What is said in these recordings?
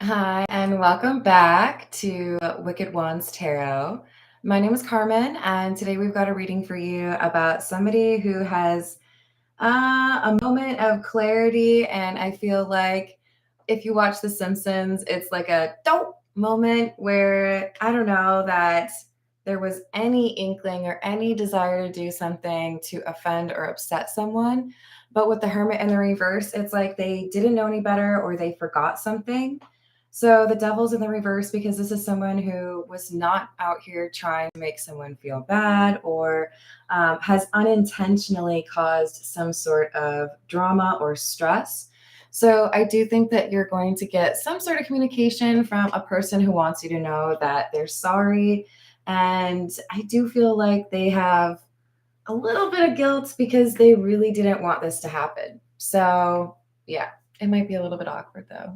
Hi, and welcome back to Wicked Wands Tarot. My name is Carmen, and today we've got a reading for you about somebody who has a moment of clarity. And I feel like if you watch The Simpsons, it's like a dope moment where I don't know that there was any inkling or any desire to do something to offend or upset someone. But with the Hermit in the reverse, it's like they didn't know any better or they forgot something. So the devil's in the reverse because this is someone who was not out here trying to make someone feel bad or has unintentionally caused some sort of drama or stress. So I do think that you're going to get some sort of communication from a person who wants you to know that they're sorry. And I do feel like they have a little bit of guilt because they really didn't want this to happen. So yeah, it might be a little bit awkward though.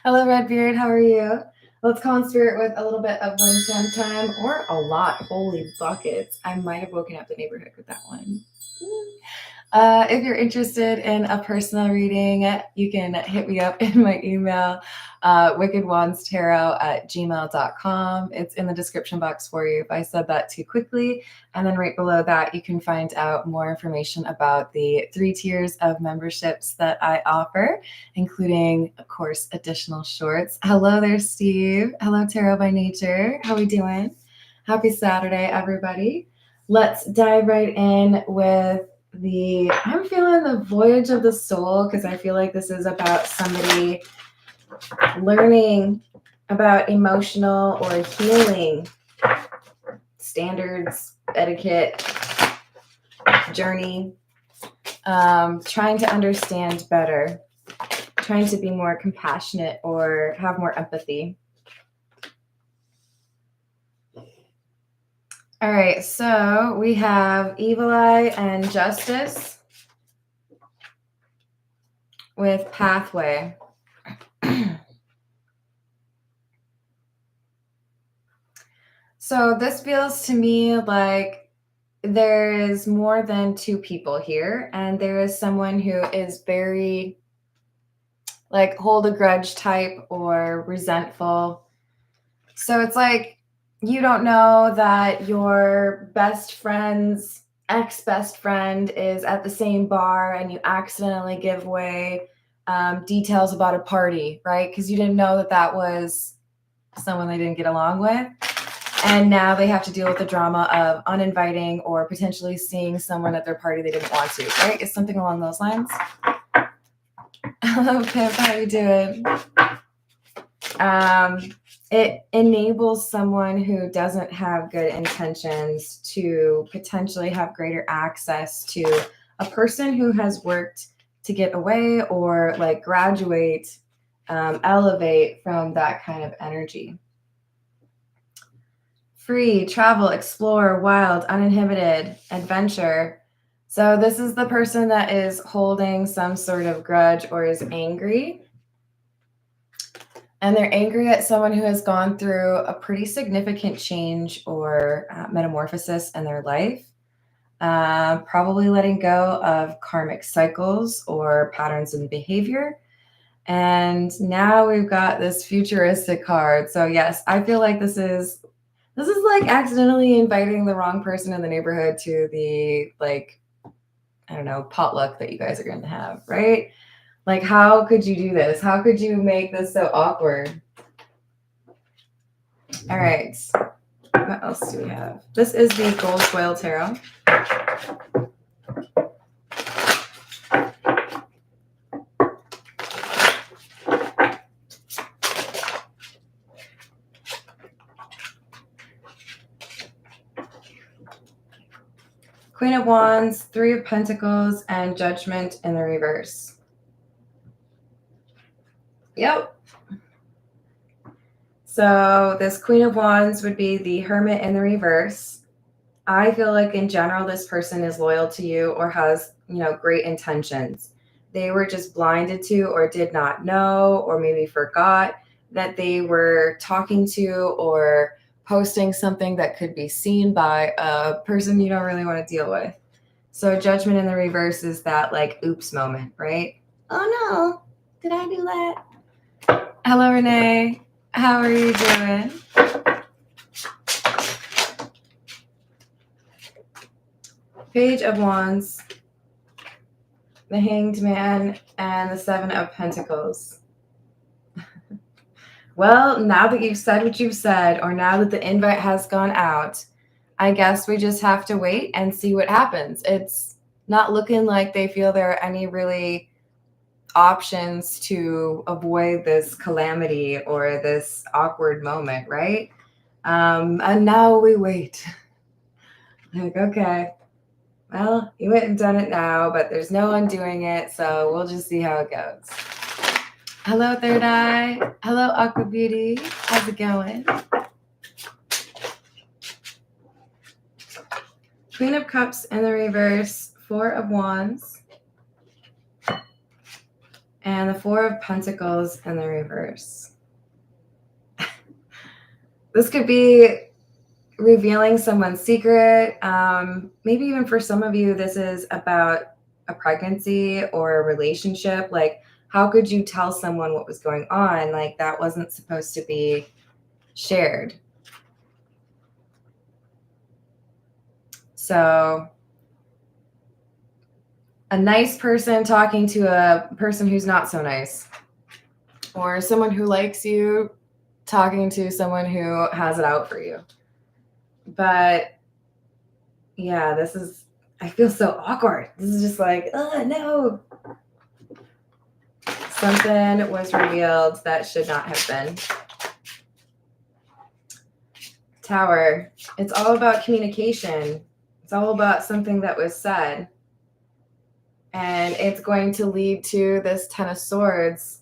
Hello, Redbeard. How are you? Let's call in spirit with a little bit of wind time or a lot. Holy buckets. I might have woken up the neighborhood with that one. If you're interested in a personal reading, you can hit me up in my email, wickedwandstarot@gmail.com. It's in the description box for you if I said that too quickly. And then right below that, you can find out more information about the 3 tiers of memberships that I offer, including, of course, additional shorts. Hello there, Steve. Hello, Tarot by Nature. How we doing? Happy Saturday, everybody. Let's dive right in with I'm feeling the voyage of the soul because I feel like this is about somebody learning about emotional or healing standards, etiquette, journey, trying to understand better, trying to be more compassionate or have more empathy. All right, so we have Evil Eye and Justice with Pathway. So this feels to me like there is more than 2 people here, and there is someone who is very like hold a grudge type or resentful. So it's like you don't know that your best friend's ex-best friend is at the same bar and you accidentally give away details about a party, right? Because you didn't know that that was someone they didn't get along with. And now they have to deal with the drama of uninviting or potentially seeing someone at their party they didn't want to, right? It's something along those lines. Hello, Pip. How you doing? It enables someone who doesn't have good intentions to potentially have greater access to a person who has worked to get away or like graduate, elevate from that kind of energy. Free, travel, explore, wild, uninhibited, adventure. So this is the person that is holding some sort of grudge or is angry. And they're angry at someone who has gone through a pretty significant change or metamorphosis in their life. Probably letting go of karmic cycles or patterns in behavior. And now we've got this futuristic card. So yes, I feel like this is like accidentally inviting the wrong person in the neighborhood to the, like, I don't know, potluck that you guys are going to have, right? Like, how could you do this? How could you make this so awkward? All right. What else do we have? This is the Gold Foil Tarot. Queen of Wands, 3 of Pentacles, and Judgment in the reverse. Yep. So this Queen of Wands would be the Hermit in the reverse. I feel like in general, this person is loyal to you or has, great intentions. They were just blinded to or did not know or maybe forgot that they were talking to or posting something that could be seen by a person you don't really want to deal with. So Judgment in the reverse is that like oops moment, right? Oh no, did I do that? Hello, Renee. How are you doing? Page of Wands, the Hanged Man, and the Seven of Pentacles. Well, now that you've said what you've said, or now that the invite has gone out, I guess we just have to wait and see what happens. It's not looking like they feel there are any really options to avoid this calamity or this awkward moment, right? And now we wait. Like, okay, well, you went and done it now, but there's no undoing it, so we'll just see how it goes. Hello, Third Eye. Hello, Aqua Beauty. How's it going? Queen of Cups in the reverse, Four of Wands, and the Four of Pentacles in the reverse. This could be revealing someone's secret. Maybe even for some of you, this is about a pregnancy or a relationship. Like, how could you tell someone what was going on? Like, that wasn't supposed to be shared. So a nice person talking to a person who's not so nice, or someone who likes you talking to someone who has it out for you. But yeah, I feel so awkward. This is just like, oh no. Something was revealed that should not have been. Tower. It's all about communication. It's all about something that was said. And it's going to lead to this Ten of Swords,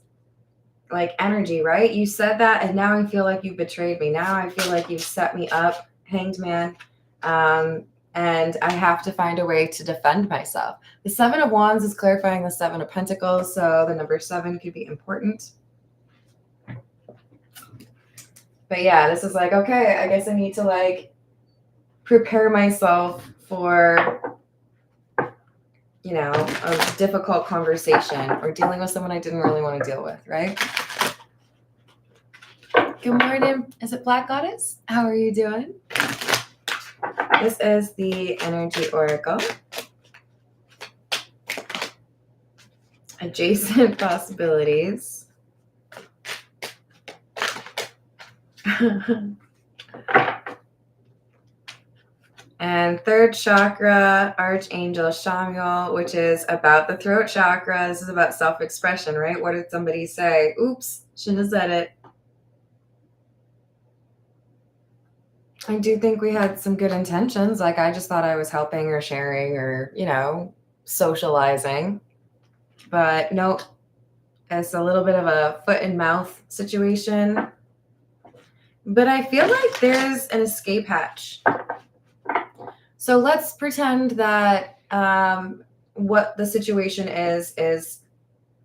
like, energy, right? You said that, and now I feel like you betrayed me. Now I feel like you've set me up, Hanged Man. And I have to find a way to defend myself. The Seven of Wands is clarifying the Seven of Pentacles, so the number 7 could be important. But yeah, this is like, okay, I guess I need to, like, prepare myself for, you know, a difficult conversation or dealing with someone I didn't really want to deal with, right? Good morning. Is it Black Goddess? How are you doing? This is the Energy Oracle. Adjacent possibilities. And third chakra, Archangel Chamuel, which is about the throat chakra. This is about self-expression, right? What did somebody say? Oops, shouldn't have said it. I do think we had some good intentions. Like, I just thought I was helping or sharing or, you know, socializing. But nope, it's a little bit of a foot and mouth situation. But I feel like there's an escape hatch. So let's pretend that what the situation is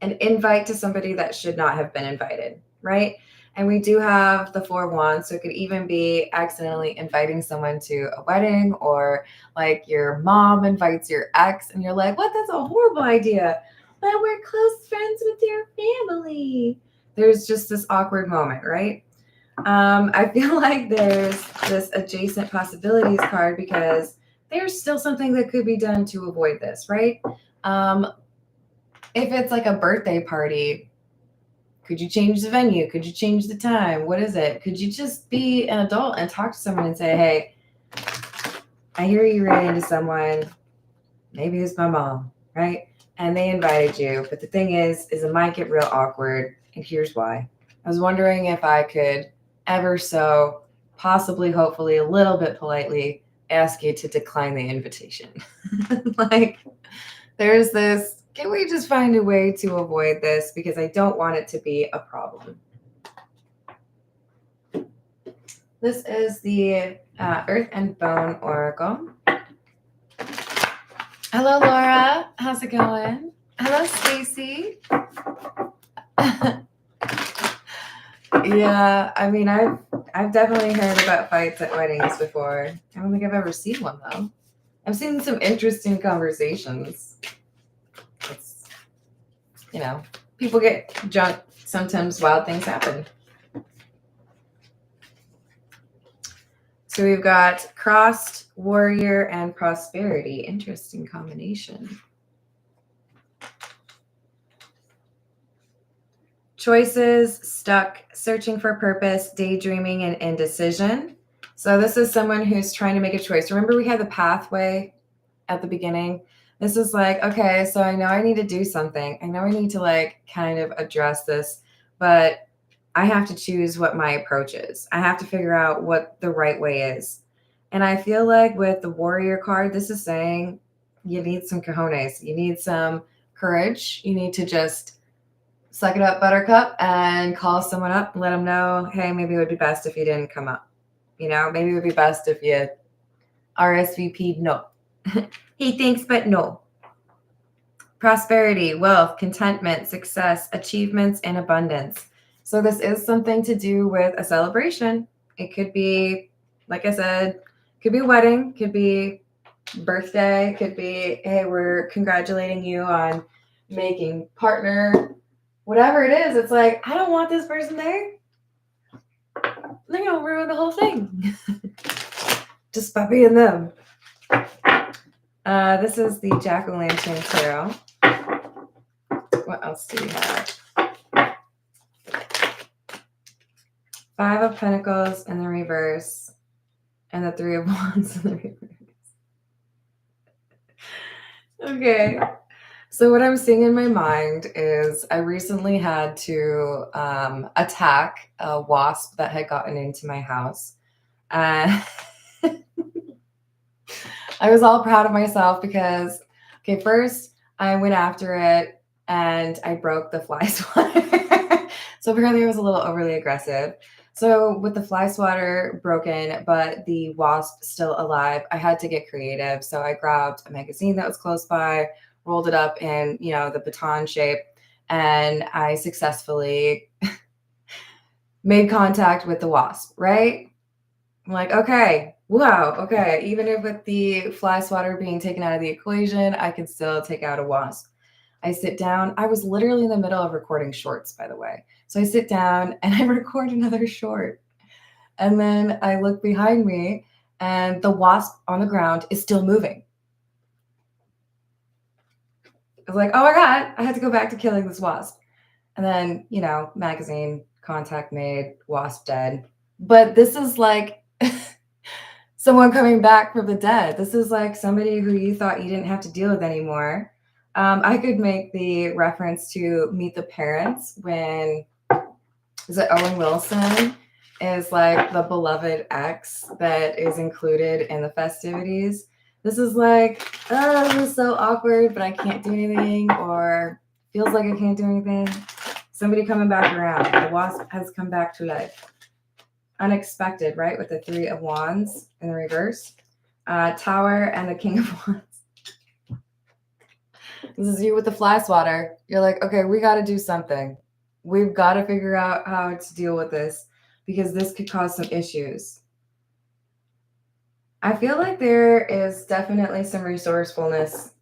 an invite to somebody that should not have been invited, right? And we do have the Four of Wands, so it could even be accidentally inviting someone to a wedding, or like your mom invites your ex and you're like, what? That's a horrible idea. But we're close friends with your family. There's just this awkward moment, right? I feel like there's this adjacent possibilities card because there's still something that could be done to avoid this, right? If it's like a birthday party, could you change the venue? Could you change the time? What is it? Could you just be an adult and talk to someone and say, hey, I hear you ran into someone, maybe it's my mom, right? And they invited you. But the thing is it might get real awkward. And here's why. I was wondering if I could ever so possibly, hopefully, a little bit politely ask you to decline the invitation. Like, there's this, can we just find a way to avoid this? Because I don't want it to be a problem. This is the Earth and Bone Oracle. Hello, Laura. How's it going? Hello, Stacy. Yeah, I mean, I've definitely heard about fights at weddings before. I don't think I've ever seen one, though. I've seen some interesting conversations. It's, you know, people get drunk sometimes wild things happen. So we've got crossed, warrior, and prosperity. Interesting combination. Choices, stuck, searching for purpose, daydreaming, and indecision. So this is someone who's trying to make a choice. Remember we had the pathway at the beginning? This is like, okay, so I know I need to do something. I know I need to like kind of address this, but I have to choose what my approach is. I have to figure out what the right way is. And I feel like with the warrior card, this is saying you need some cojones. You need some courage. You need to just suck it up, buttercup, and call someone up and let them know, hey, maybe it would be best if you didn't come up. You know, maybe it would be best if you RSVP'd no. He thinks, but no. Prosperity, wealth, contentment, success, achievements, and abundance. So this is something to do with a celebration. It could be, like I said, could be a wedding, could be birthday, could be, hey, we're congratulating you on making partner, whatever it is. It's like, I don't want this person there. They're going to ruin the whole thing. Just by being them. This is the Jack-o'-lantern tarot. What else do we have? 5 of Pentacles in the reverse. And the 3 of Wands in the reverse. Okay. So what I'm seeing in my mind is I recently had to attack a wasp that had gotten into my house. I was all proud of myself because, okay, first I went after it and I broke the fly swatter. So apparently I was a little overly aggressive. So with the fly swatter broken, but the wasp still alive, I had to get creative. So I grabbed a magazine that was close by, rolled it up in, you know, the baton shape, and I successfully made contact with the wasp, right? I'm like, okay, wow, okay. Even if with the fly swatter being taken out of the equation, I can still take out a wasp. I sit down. I was literally in the middle of recording shorts, by the way. So I sit down and I record another short. And then I look behind me and the wasp on the ground is still moving. I was like, oh my God, I had to go back to killing this wasp. And then, you know, magazine, contact made, wasp dead. But this is like someone coming back from the dead. This is like somebody who you thought you didn't have to deal with anymore. I could make the reference to Meet the Parents when, is it Owen Wilson is like the beloved ex that is included in the festivities. This is like, oh, this is so awkward, but I can't do anything, or feels like I can't do anything. Somebody coming back around. The wasp has come back to life. Unexpected, right? With the 3 of Wands in the reverse. Tower and the King of Wands. This is you with the fly swatter. You're like, okay, we got to do something. We've got to figure out how to deal with this because this could cause some issues. I feel like there is definitely some resourcefulness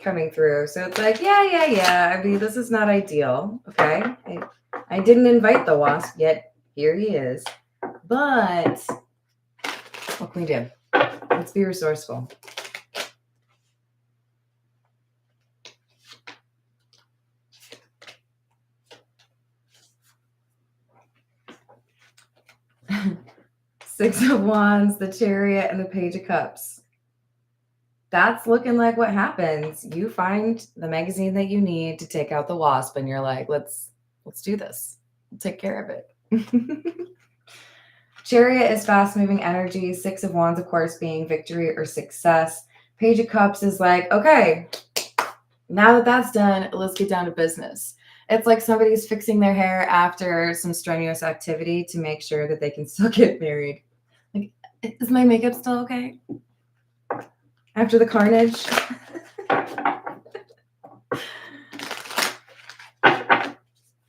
coming through. So it's like, yeah. I mean, this is not ideal. Okay. I didn't invite the wasp yet. Here he is. But what can we do? Let's be resourceful. Six of Wands, the Chariot, and the Page of Cups. That's looking like what happens. You find the magazine that you need to take out the wasp, and you're like, let's do this. We'll take care of it. Chariot is fast-moving energy. 6 of Wands, of course, being victory or success. Page of Cups is like, okay, now that that's done, let's get down to business. It's like somebody's fixing their hair after some strenuous activity to make sure that they can still get married. Like, is my makeup still okay? After the carnage?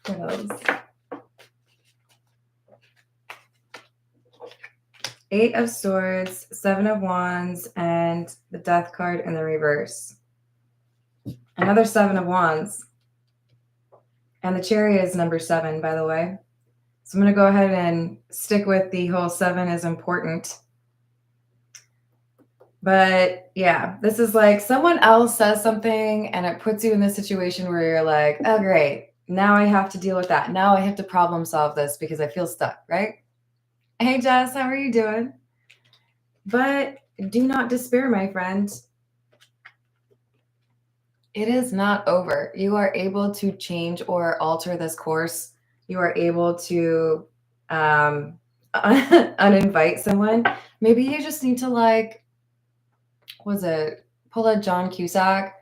What else? 8 of Swords, 7 of Wands, and the Death card in the reverse. Another 7 of Wands. And the Chariot is number 7, by the way. So I'm going to go ahead and stick with the whole 7 is important. But yeah, this is like someone else says something and it puts you in this situation where you're like, oh, great. Now I have to deal with that. Now I have to problem solve this because I feel stuck, right? Hey, Jess, how are you doing? But do not despair, my friend. It is not over. You are able to change or alter this course. You are able to uninvite someone. Maybe you just need to pull a John Cusack,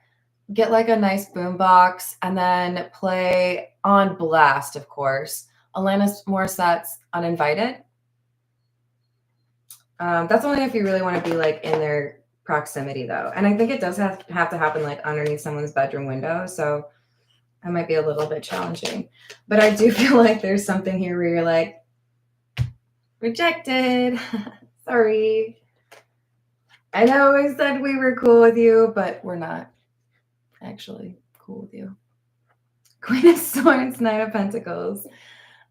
get like a nice boombox, and then play on blast, of course, Alanis Morissette's Uninvited. That's only if you really want to be like in their proximity, though. And I think it does have to happen like underneath someone's bedroom window. So that might be a little bit challenging. But I do feel like there's something here where you're like, rejected. Sorry. I know we said we were cool with you, but we're not actually cool with you. Queen of Swords, Knight of Pentacles.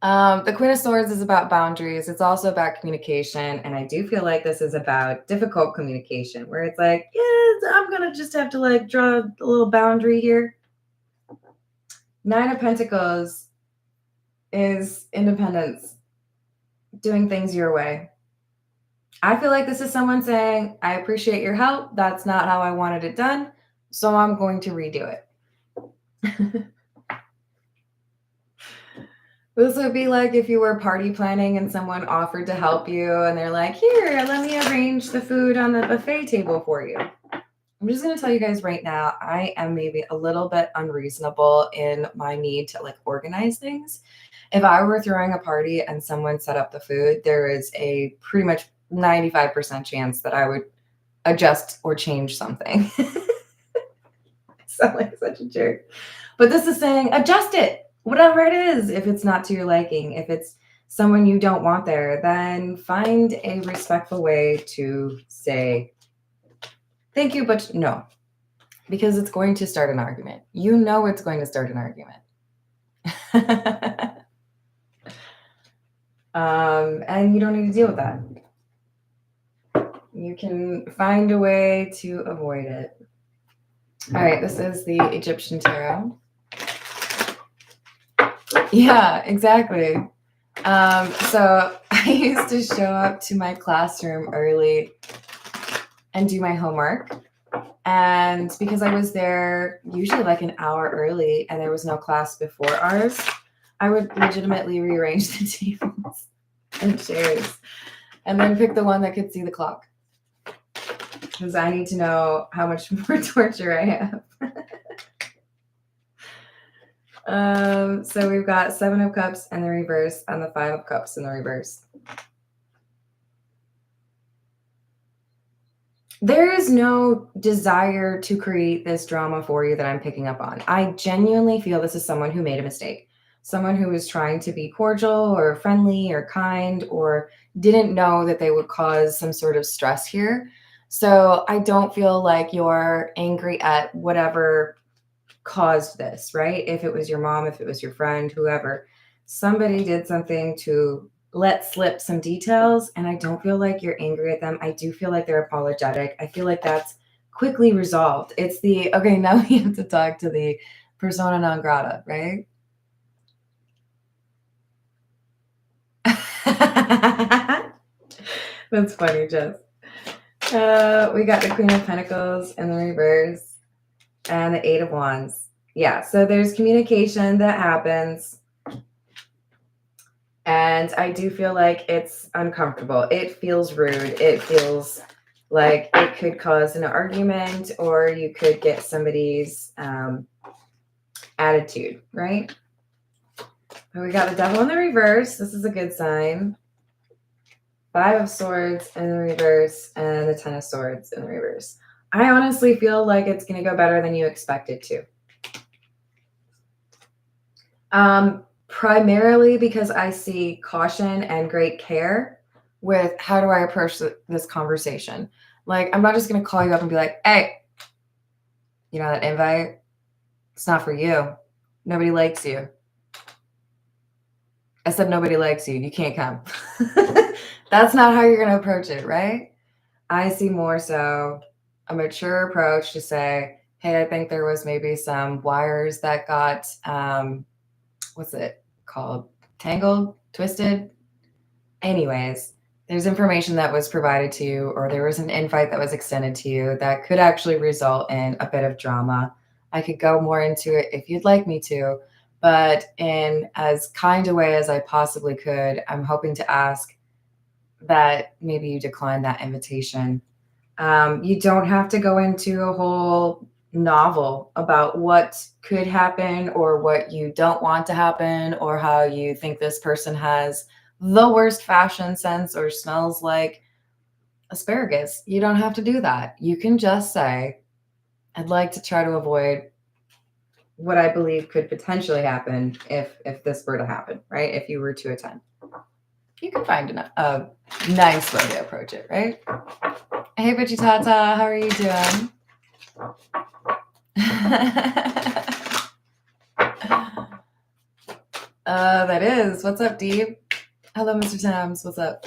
The Queen of Swords is about boundaries. It's also about communication. And I do feel like this is about difficult communication where it's like, yeah, I'm going to just have to like draw a little boundary here. Nine of Pentacles is independence, doing things your way. I feel like this is someone saying, I appreciate your help. That's not how I wanted it done. So I'm going to redo it. This would be like if you were party planning and someone offered to help you and they're like, here, let me arrange the food on the buffet table for you. I'm just going to tell you guys right now, I am maybe a little bit unreasonable in my need to like organize things. If I were throwing a party and someone set up the food, there is a pretty much 95% chance that I would adjust or change something. I sound like such a jerk. But this is saying adjust it. Whatever it is, if it's not to your liking, if it's someone you don't want there, then find a respectful way to say, thank you, but no, because it's going to start an argument. You know it's going to start an argument. And you don't need to deal with that. You can find a way to avoid it. All right, this is the Egyptian tarot. Yeah, exactly. So I used to show up to my classroom early and do my homework. And because I was there usually like an hour early and there was no class before ours, I would legitimately rearrange the tables and chairs and then pick the one that could see the clock. Because I need to know how much more torture I have. So we've got 7 of Cups in the reverse and the 5 of Cups in the reverse. There is no desire to create this drama for you that I'm picking up on. I genuinely feel this is someone who made a mistake. Someone who was trying to be cordial or friendly or kind or didn't know that they would cause some sort of stress here. So I don't feel like you're angry at whatever caused this, right? If it was your mom, if it was your friend, whoever, somebody did something to let slip some details, and I don't feel like you're angry at them. I do feel like they're apologetic. I feel like that's quickly resolved. It's the, okay, now we have to talk to the persona non grata, right? That's funny, Jess. We got the Queen of Pentacles in the reverse and the 8 of Wands. Yeah, so there's communication that happens. And I do feel like it's uncomfortable. It feels rude. It feels like it could cause an argument or you could get somebody's attitude, right? And we got the Devil in the reverse. This is a good sign. 5 of Swords in the reverse and the 10 of Swords in the reverse. I honestly feel like it's going to go better than you expect it to. Primarily because I see caution and great care with how do I approach this conversation. Like, I'm not just going to call you up and be like, hey, you know that invite? It's not for you. Nobody likes you. I said nobody likes you. You can't come. That's not how you're going to approach it, right? I see more so a mature approach to say, hey, I think there was maybe some wires that got, what's it called? Tangled, twisted. Anyways, there's information that was provided to you, or there was an invite that was extended to you that could actually result in a bit of drama. I could go more into it if you'd like me to, but in as kind a way as I possibly could, I'm hoping to ask that maybe you decline that invitation. You don't have to go into a whole novel about what could happen or what you don't want to happen or how you think this person has the worst fashion sense or smells like asparagus. You don't have to do that. You can just say, I'd like to try to avoid what I believe could potentially happen if this were to happen, right? If you were to attend. You can find a nice way to approach it, right? Hey, Bitchy Tata, how are you doing? That is. What's up, Dee? Hello, Mr. Tams. What's up?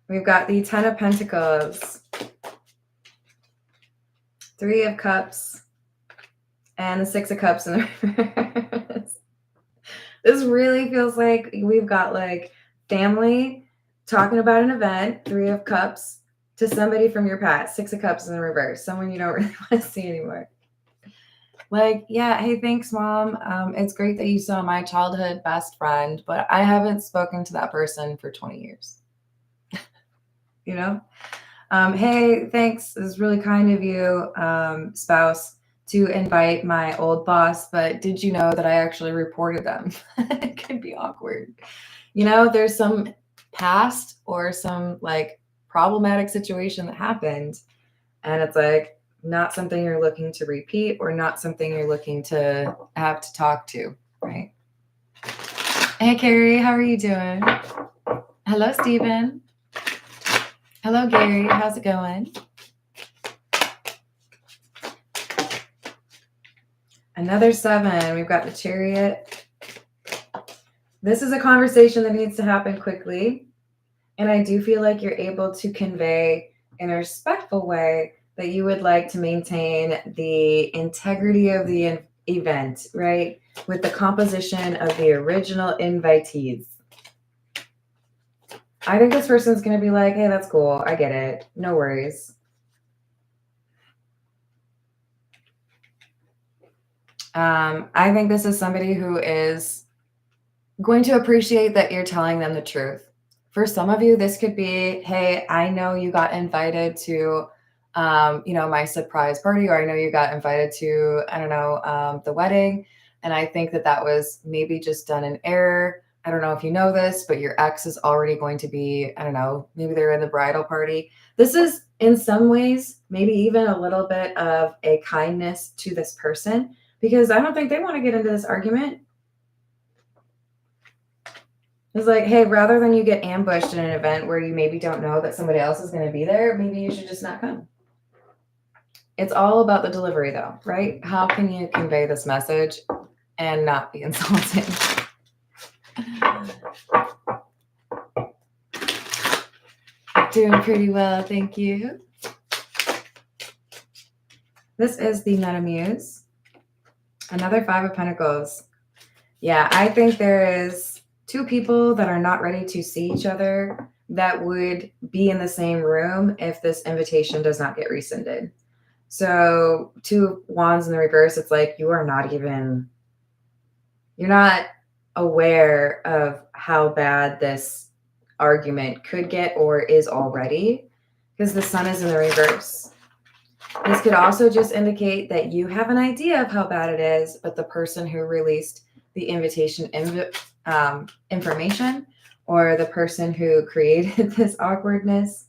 We've got the 10 of Pentacles, 3 of Cups, and the 6 of Cups in the reverse. This really feels like we've got like family talking about an event, 3 of Cups, to somebody from your past, 6 of Cups in the reverse, someone you don't really want to see anymore. Like, yeah, hey, thanks, Mom. It's great that you saw my childhood best friend, but I haven't spoken to that person for 20 years. You know? Hey, thanks. It was really kind of you, spouse, to invite my old boss, but did you know that I actually reported them? It could be awkward. You know, there's some past or some like problematic situation that happened, and it's like not something you're looking to repeat or not something you're looking to have to talk to, right? Hey, Carrie, how are you doing? Hello, Stephen. Hello, Gary. How's it going? Another 7. We've got the Chariot. This is a conversation that needs to happen quickly. And I do feel like you're able to convey in a respectful way that you would like to maintain the integrity of the event, right? With the composition of the original invitees. I think this person's going to be like, hey, that's cool. I get it. No worries. I think this is somebody who is going to appreciate that you're telling them the truth. For some of you, this could be, hey, I know you got invited to, my surprise party, or I know you got invited to, the wedding. And I think that was maybe just done in error. I don't know if you know this, but your ex is already going to be, maybe they're in the bridal party. This is in some ways, maybe even a little bit of a kindness to this person, because I don't think they want to get into this argument. It's like, hey, rather than you get ambushed in an event where you maybe don't know that somebody else is going to be there, maybe you should just not come. It's all about the delivery, though, right? How can you convey this message and not be insulting? Doing pretty well, thank you. This is the Metamuse. Another 5 of Pentacles. Yeah, I think there is 2 people that are not ready to see each other that would be in the same room if this invitation does not get rescinded. So 2 wands in the reverse, it's like you're not aware of how bad this argument could get or is already, because the Sun is in the reverse. This could also just indicate that you have an idea of how bad it is, but the person who released the invitation information, or the person who created this awkwardness,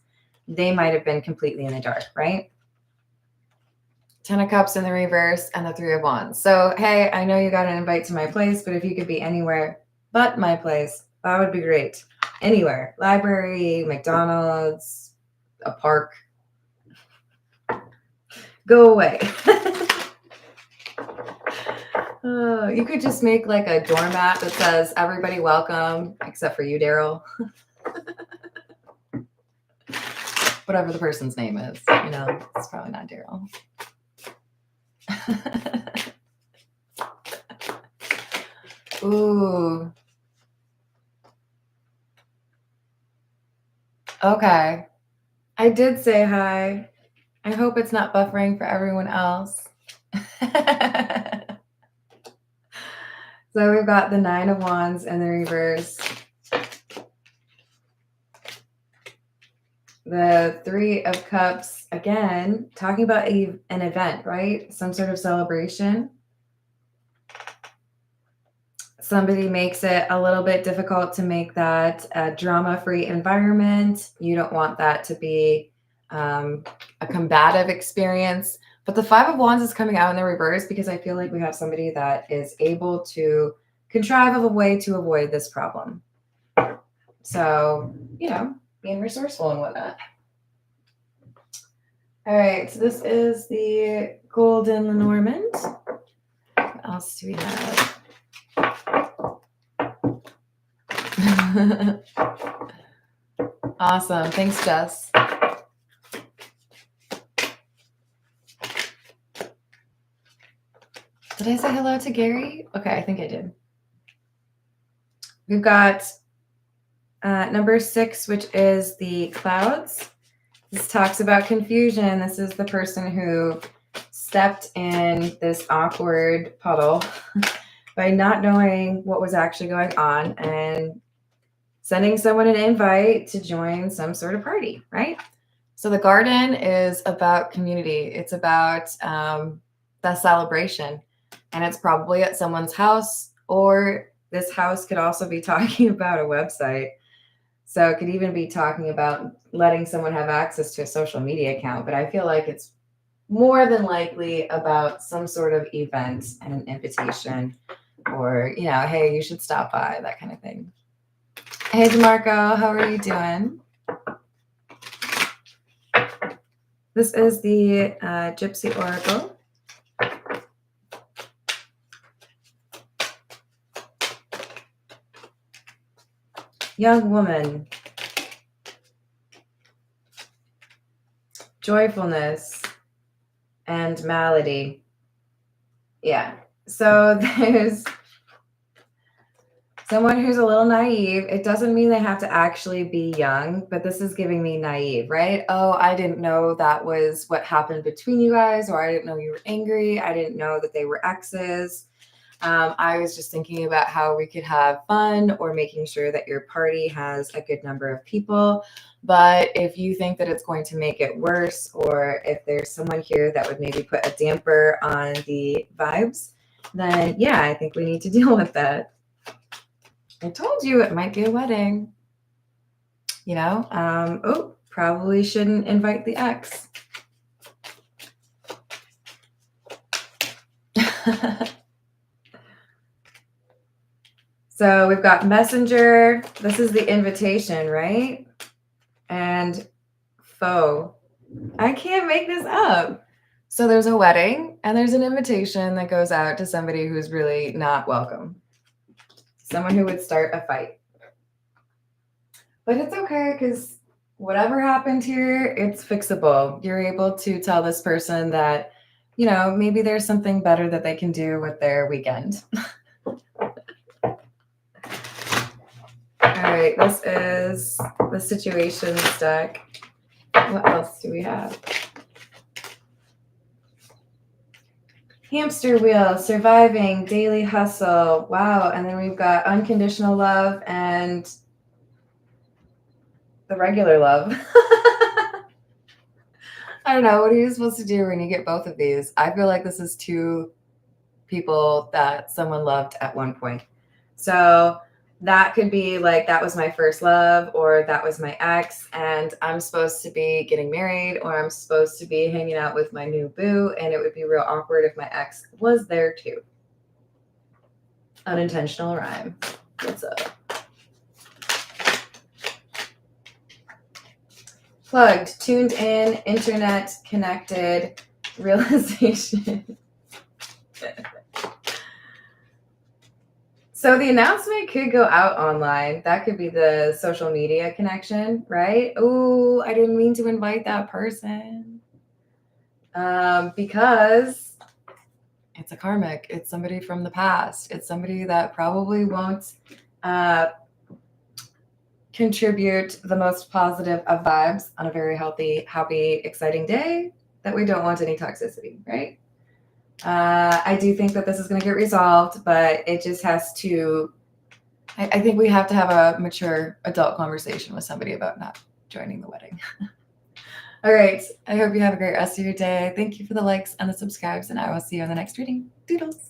they might have been completely in the dark, right? 10 of Cups in the reverse and the 3 of Wands. So, hey, I know you got an invite to my place, but if you could be anywhere but my place, that would be great. Anywhere. Library, McDonald's, a park. Go away. You could just make like a doormat that says everybody welcome, except for you, Daryl. Whatever the person's name is, you know, it's probably not Daryl. Ooh. Okay. I did say hi. I hope it's not buffering for everyone else. So we've got the Nine of Wands in the reverse. The Three of Cups, again, talking about an event, right? Some sort of celebration. Somebody makes it a little bit difficult to make that a drama-free environment. You don't want that to be a combative experience. But the Five of Wands is coming out in the reverse because I feel like we have somebody that is able to contrive of a way to avoid this problem. So, you know, being resourceful and whatnot. All right, so this is the Golden Lenormand. What else do we have? Awesome. Thanks, Jess. Did I say hello to Gary? Okay, I think I did. We've got number 6, which is the clouds. This talks about confusion. This is the person who stepped in this awkward puddle by not knowing what was actually going on and sending someone an invite to join some sort of party, right? So the garden is about community. It's about the celebration. And it's probably at someone's house, or this house could also be talking about a website. So it could even be talking about letting someone have access to a social media account. But I feel like it's more than likely about some sort of event and an invitation, or, you know, hey, you should stop by, that kind of thing. Hey, DeMarco, how are you doing? This is the Gypsy Oracle. Young woman. Joyfulness and malady. Yeah. So there's someone who's a little naive. It doesn't mean they have to actually be young, but this is giving me naive, right? Oh, I didn't know that was what happened between you guys, or I didn't know you were angry. I didn't know that they were exes. I was just thinking about how we could have fun, or making sure that your party has a good number of people. But if you think that it's going to make it worse, or if there's someone here that would maybe put a damper on the vibes, then yeah, I think we need to deal with that. I told you it might be a wedding. You know, oh, probably shouldn't invite the ex. So we've got messenger. This is the invitation, right? And foe. I can't make this up. So there's a wedding and there's an invitation that goes out to somebody who's really not welcome. Someone who would start a fight. But it's okay, because whatever happened here, it's fixable. You're able to tell this person that, you know, maybe there's something better that they can do with their weekend. All right, this is the situations deck. What else do we have? Hamster wheel, surviving, daily hustle. Wow, and then we've got unconditional love and the regular love. I don't know. What are you supposed to do when you get both of these? I feel like this is two people that someone loved at one point. So that could be like, that was my first love, or that was my ex, and I'm supposed to be getting married, or I'm supposed to be hanging out with my new boo, and it would be real awkward if my ex was there too. Unintentional rhyme. What's up? Plugged, tuned in, internet connected, realization. So the announcement could go out online. That could be the social media connection, right? Oh, I didn't mean to invite that person. Because it's a karmic. It's somebody from the past. It's somebody that probably won't contribute the most positive of vibes on a very healthy, happy, exciting day that we don't want any toxicity, right? I do think that this is going to get resolved, but it just has to. I think we have to have a mature adult conversation with somebody about not joining the wedding. All right. I hope you have a great rest of your day. Thank you for the likes and the subscribes, and I will see you on the next reading. Doodles.